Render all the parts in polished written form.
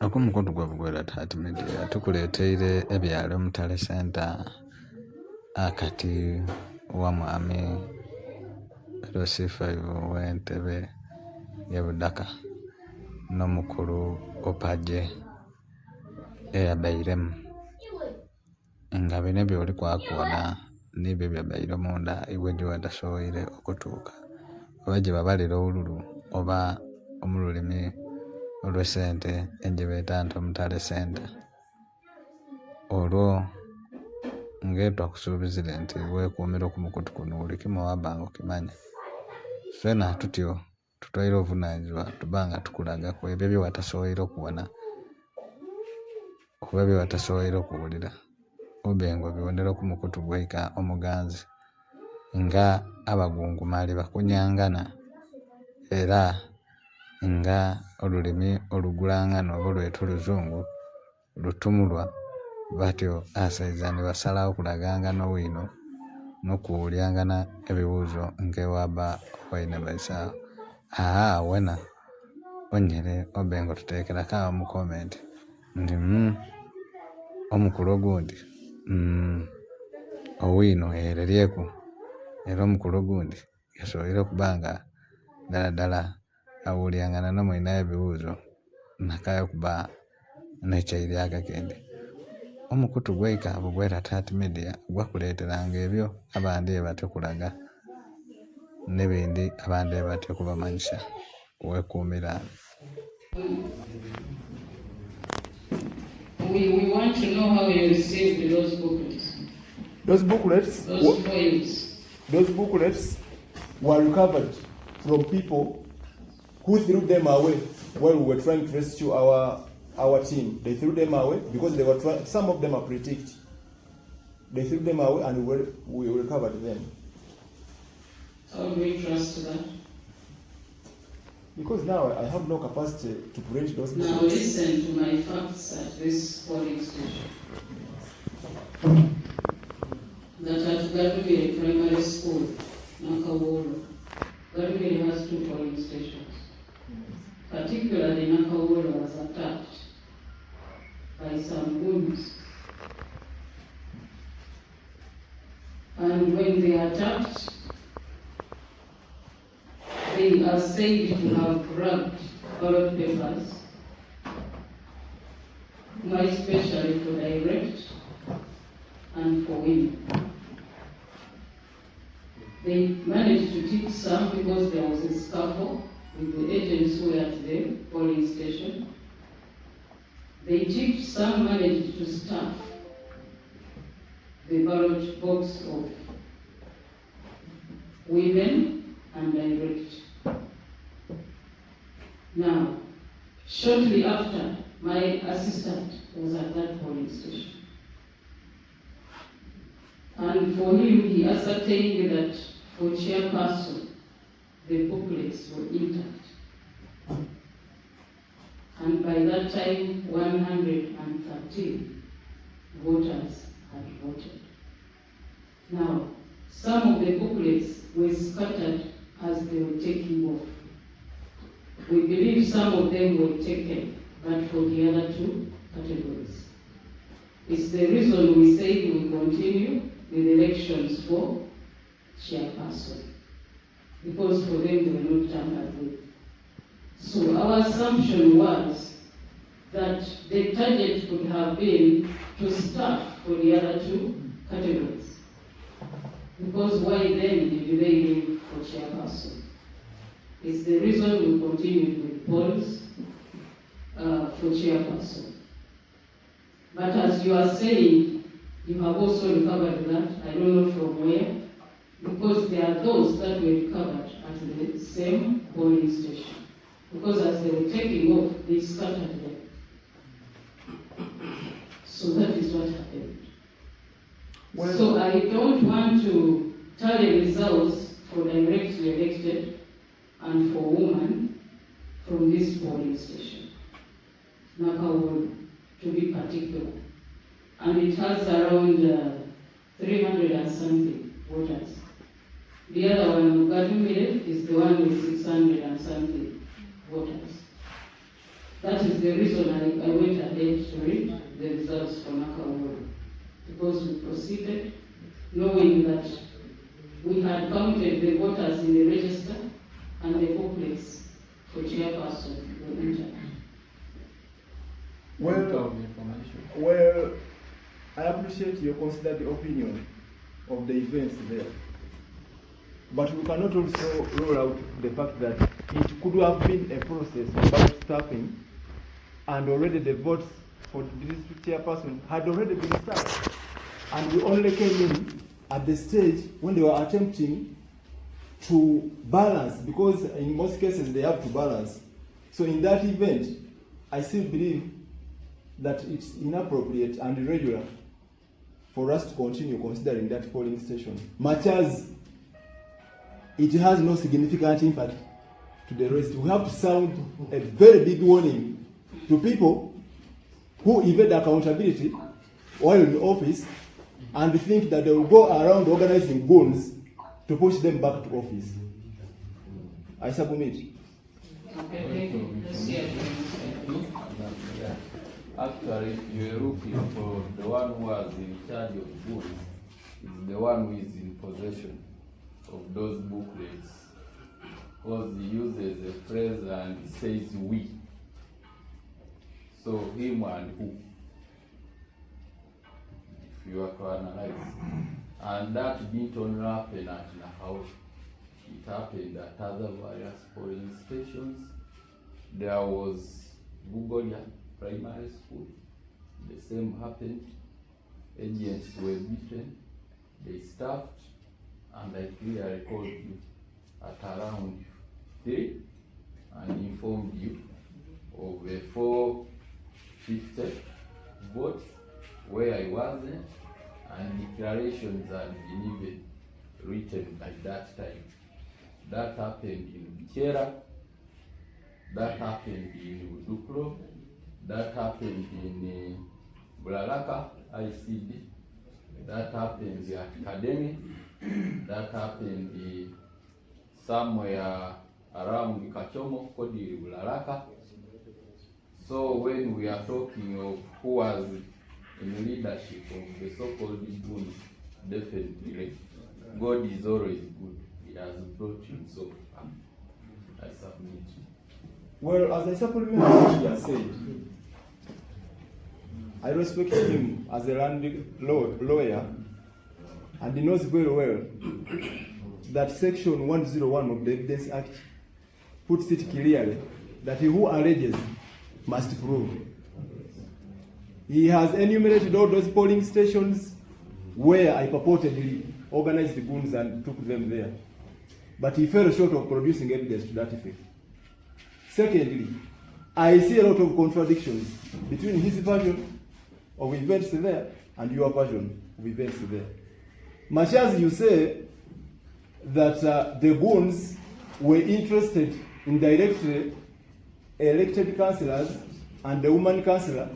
Okumukono gwabugwera media tukuleteire ebyalo Mutale Center akati wa mwami Lucifer w'Entebe ye Budaka n'omukulu Pajje eyabairemu nga bino byoli kwakuona nibyo byabaire munda iwe gyewatasoboire okutuuka oba gyebabalira obululu oba omululimi olw'esente egyebeeta nti Mutale Center. Olwo ngetwa kusuubizire nti weekuumira okumukutu kuno buli kimu waba nga okimanya. Ffena tutyo tutwaire obuvunaanyizibwa tuba nga tukulaga ku ebyo byewatasoboire okubona oba byewatasoboire okuwulira obe nga obibonera okumukutu gwaika omuganzi nga abagungumaali bakunyangana era nga olulimi olugulangana oba olweta oluzungu lutumulwa batyo asaiza ne basalawo kulagangana wino n'okuwulyangana ebibuuzo nk'ewaba waine baisaawo wena onyere obe nga otuteekerako awo mu comment nti omukulu ogundi owino ereryeku era omukulu ogundi yasoboire okuba nga ddala awulyangana nomwinayo ebibuuzo nakayo okuba nekyairyaka kendi. Omukutu gwaika bugwera media gwakuleeteranga ebyo abandi byebatya okulaga n'ebindi abandi byebatya okubamanyisa weekuumira. We want to know how you received those booklets. Those booklets? Those foils. Those booklets were recovered from people who threw them away while we were trying to rescue our team. They threw them away because they were some of them are pre-ticked. They threw them away and we recovered them. How do we trust that? Because now I have no capacity to print those booklets. Now listen to my facts at this polling station. That at Gadugiri Primary School, Nakawolo, Gadugiri has 2 polling stations. Particularly Nakawolo was attacked by some goons. And when they attacked, they are said to have grabbed ballot papers, more especially for direct and for women. They managed to take some because there was a scuffle with the agents who were at the polling station. They tipped some managed to stuff the ballot box of women and direct. Now, shortly after, my assistant was at that polling station. And for him, he ascertained that for chairperson, the booklets were intact. And by that time, 113 voters had voted. Now, some of the booklets were scattered as they were taking off. We believe some of them were taken, but for the other 2 categories. It's the reason we say we continue with elections for chairperson, because for them they were not tampered with. So our assumption was that the target could have been to staff for the other 2 categories. Because why then did they leave for chairperson? It's the reason we continued with polls for chairperson. But as you are saying, you have also recovered that, I don't know from where, because there are those that were recovered at the same polling station. Because as they were taking off, they scattered them. So that is what happened. Well, so I don't want to tally results for directly elected and for women from this polling station, Nakawolo, to be particular. And it has around 300 and something voters. The other one, Gadumire, is the one with 600 and something voters. That is the reason I went ahead to read the results for Nakawuru, because we proceeded knowing that we had counted the voters in the register and the booklets for chairperson were entered. Well, I appreciate your considered opinion of the events there. But we cannot also rule out the fact that it could have been a process about staffing, and already the votes for the district chairperson had already been started. And we only came in at the stage when they were attempting to balance, because in most cases they have to balance. So in that event, I still believe that it's inappropriate and irregular for us to continue considering that polling station, much as it has no significant impact to the rest. We have to sound a very big warning to people who evade accountability while in office and think that they will go around organizing goons to push them back to office. I submit. Actually, if you're looking for the one who was in charge of goods, is the one who is in possession of those booklets, because he uses a phrase and he says we. So him and who, if you are to analyze. And that didn't only happen at Nahau, it happened at other various polling stations. There was Bugolia Primary School, the same happened. Agents were beaten, they staffed, and I clearly called you at around 3 and informed you of a 450 votes where I wasn't, and declarations had been even written by that time. That happened in Bichera, that happened in Udukro, that happened in Budaka, ICD, that happened at Academy, that happened somewhere around Kachomo, Kodi, Budaka. So when we are talking of who was in leadership of the so-called goons, definitely God is always good. He has brought him so far. I submit. Well, as I supplement what he has said, I respect him as a land lawyer, and he knows very well that Section 101 of the Evidence Act puts it clearly that he who alleges must prove. He has enumerated all those polling stations where I purportedly organized the goons and took them there. But he fell short of producing evidence to that effect. Secondly, I see a lot of contradictions between his version of events there and your version of events there. Much as you say that the goons were interested in directly elected councillors and the woman councillor,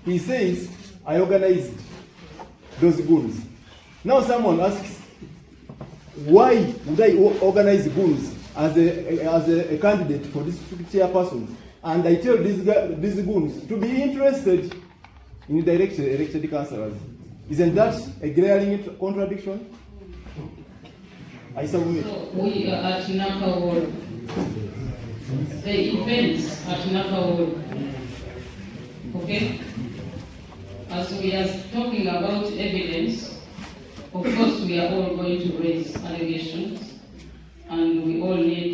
he says, I organized those goons. Now someone asks, why would I organize goons as a candidate for this chairperson? And I tell these goons to be interested in directly elected councillors. Isn't that a glaring contradiction? I submit. So we are at Nakawuru. The events at Nakawuru. Okay? As we are talking about evidence, of course we are all going to raise allegations, and we all need